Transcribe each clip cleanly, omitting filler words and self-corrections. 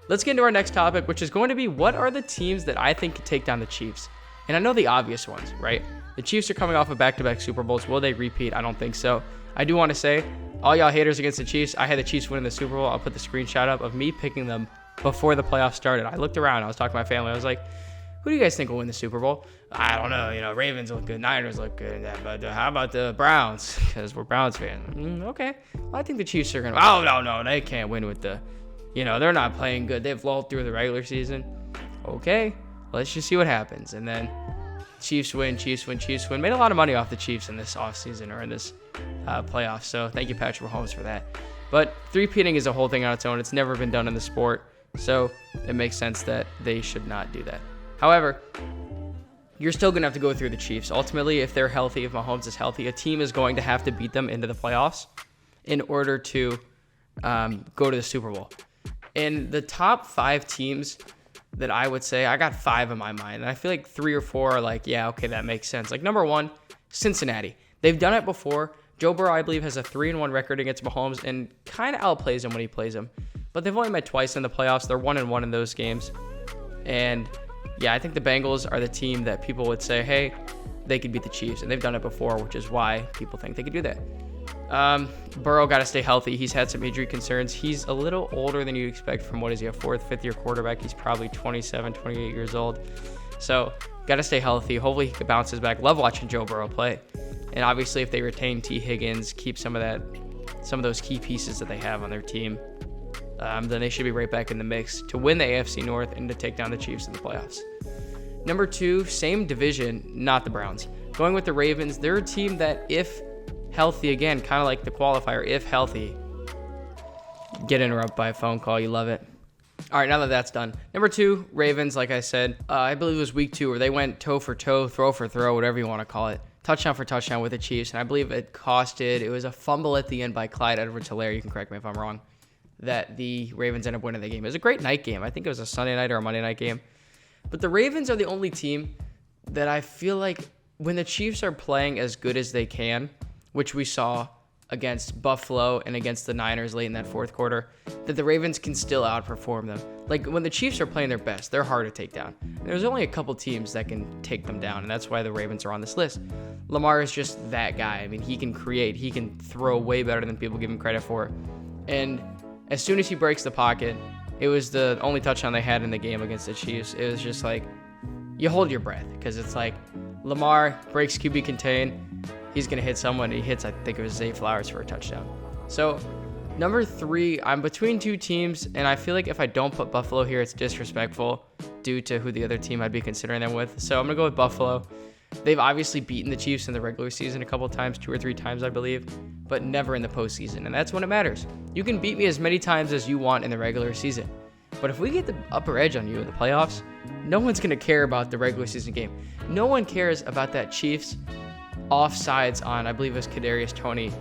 let's get into our next topic, which is going to be what are the teams that I think could take down the Chiefs? And I know the obvious ones, right? The Chiefs are coming off of back-to-back Super Bowls. Will they repeat? I don't think so. I do want to say, all y'all haters against the Chiefs, I had the Chiefs winning the Super Bowl. I'll put the screenshot up of me picking them before the playoffs started. I looked around. I was talking to my family. I was like, who do you guys think will win the Super Bowl? I don't know. Ravens look good. Niners look good. But how about the Browns? Because we're Browns fans. Okay. Well, I think the Chiefs are going to. Oh, no. They can't win with the. They're not playing good. They've lulled through the regular season. Okay. Let's just see what happens. And then Chiefs win. Made a lot of money off the Chiefs in this offseason or in this playoffs. So thank you, Patrick Mahomes, for that. But three-peating is a whole thing on its own. It's never been done in the sport. So it makes sense that they should not do that. However, you're still going to have to go through the Chiefs. Ultimately, if they're healthy, if Mahomes is healthy, a team is going to have to beat them into the playoffs in order to go to the Super Bowl. And the top 5 teams that I would say, I got 5 in my mind. And I feel like 3 or 4 are like, yeah, okay, that makes sense. Like number 1, Cincinnati. They've done it before. Joe Burrow, I believe, has a 3-1 record against Mahomes and kind of outplays him when he plays him. But they've only met twice in the playoffs. They're 1-1 in those games. And yeah, I think the Bengals are the team that people would say, hey, they could beat the Chiefs. And they've done it before, which is why people think they could do that. Burrow got to stay healthy. He's had some injury concerns. He's a little older than you expect from, what is he, a 4th, 5th-year quarterback? He's probably 27, 28 years old. So got to stay healthy. Hopefully he bounces back. Love watching Joe Burrow play. And obviously if they retain T. Higgins, keep some of those key pieces that they have on their team, then they should be right back in the mix to win the AFC North and to take down the Chiefs in the playoffs. Number 2, same division, not the Browns. Going with the Ravens, they're a team that if healthy, again, kind of like the qualifier, if healthy, get interrupted by a phone call. You love it. All right, now that that's done. Number 2, Ravens, like I said, I believe it was week 2 where they went toe for toe, throw for throw, whatever you want to call it. Touchdown for touchdown with the Chiefs. And I believe it was a fumble at the end by Clyde Edwards-Helaire. You can correct me if I'm wrong. That the Ravens ended up winning the game. It was a great night game. I think it was a Sunday night or a Monday night game. But the Ravens are the only team that I feel like when the Chiefs are playing as good as they can, which we saw against Buffalo and against the Niners late in that 4th quarter, that the Ravens can still outperform them. Like when the Chiefs are playing their best, they're hard to take down. There's only a couple teams that can take them down, and that's why the Ravens are on this list. Lamar is just that guy. I mean, he can create. He can throw way better than people give him credit for. And as soon as he breaks the pocket, it was the only touchdown they had in the game against the Chiefs. It was just like, you hold your breath because it's like Lamar breaks QB contain. He's going to hit someone. He hits, I think it was Zay Flowers for a touchdown. So number 3, I'm between 2 teams, and I feel like if I don't put Buffalo here, it's disrespectful due to who the other team I'd be considering them with. So I'm going to go with Buffalo. They've obviously beaten the Chiefs in the regular season a couple of times, 2 or 3 times, I believe, but never in the postseason, and that's when it matters. You can beat me as many times as you want in the regular season, but if we get the upper edge on you in the playoffs, no one's going to care about the regular season game. No one cares about that Chiefs offsides on, I believe it was Kadarius Toney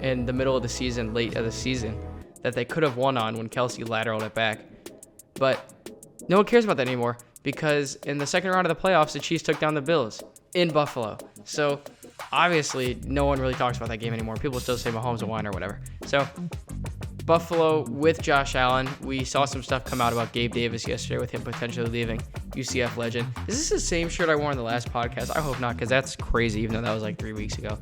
in the middle of the season, late of the season, that they could have won on when Kelsey lateraled it back. But no one cares about that anymore because in the second round of the playoffs, the Chiefs took down the Bills in Buffalo. So obviously no one really talks about that game anymore. People still say Mahomes will win or whatever. So Buffalo with Josh Allen. We saw some stuff come out about Gabe Davis yesterday with him potentially leaving. UCF legend. Is this the same shirt I wore in the last podcast? I hope not, because that's crazy, even though that was like 3 weeks ago.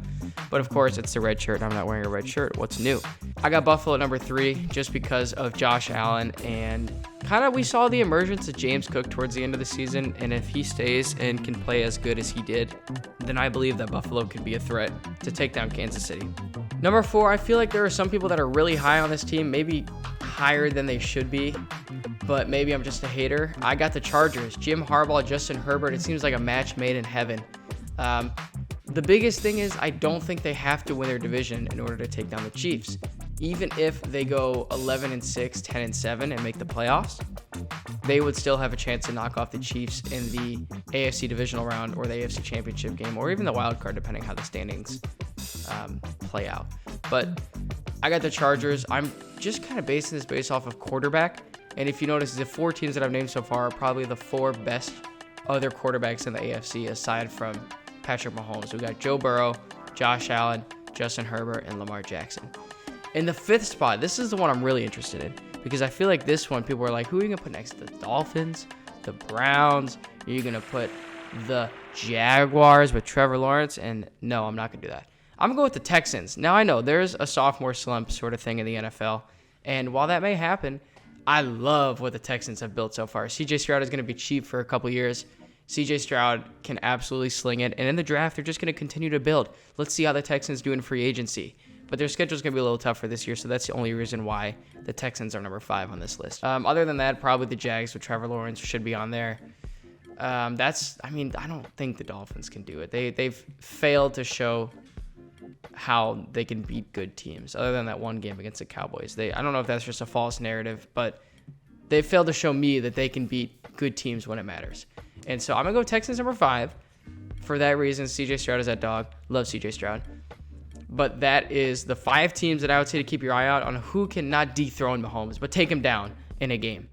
But of course, it's the red shirt, and I'm not wearing a red shirt. What's new? I got Buffalo at number 3 just because of Josh Allen, and kind of we saw the emergence of James Cook towards the end of the season, and if he stays and can play as good as he did, then I believe that Buffalo could be a threat to take down Kansas City. Number 4, I feel like there are some people that are really high on this team, maybe higher than they should be, but maybe I'm just a hater. I got the Chargers. Jim Harbaugh, Justin Herbert. It seems like a match made in heaven. The biggest thing is I don't think they have to win their division in order to take down the Chiefs. Even if they go 11-6, 10-7, and make the playoffs, they would still have a chance to knock off the Chiefs in the AFC divisional round or the AFC championship game or even the wild card, depending how the standings play out. But I got the Chargers. I'm just kind of basing this based off of quarterback. And if you notice, the 4 teams that I've named so far are probably the 4 best other quarterbacks in the AFC aside from Patrick Mahomes. We got Joe Burrow, Josh Allen, Justin Herbert, and Lamar Jackson. In the 5th spot, this is the one I'm really interested in. because I feel like this one, people are like, who are you going to put next? The Dolphins, the Browns? Are you going to put the Jaguars with Trevor Lawrence? And no, I'm not going to do that. I'm going to go with the Texans. Now, I know there's a sophomore slump sort of thing in the NFL, and while that may happen, I love what the Texans have built so far. C.J. Stroud is going to be cheap for a couple years. C.J. Stroud can absolutely sling it, and in the draft, they're just going to continue to build. Let's see how the Texans do in free agency. But their schedule is going to be a little tougher this year, so that's the only reason why the Texans are number 5 on this list. Other than that, probably the Jags with Trevor Lawrence should be on there. I don't think the Dolphins can do it. They've failed to show how they can beat good teams, other than that one game against the Cowboys. I don't know if that's just a false narrative, but they failed to show me that they can beat good teams when it matters. And so I'm going to go Texans number 5. For that reason, CJ Stroud is that dog. Love CJ Stroud. But that is the 5 teams that I would say to keep your eye out on who can not dethrone Mahomes, but take him down in a game.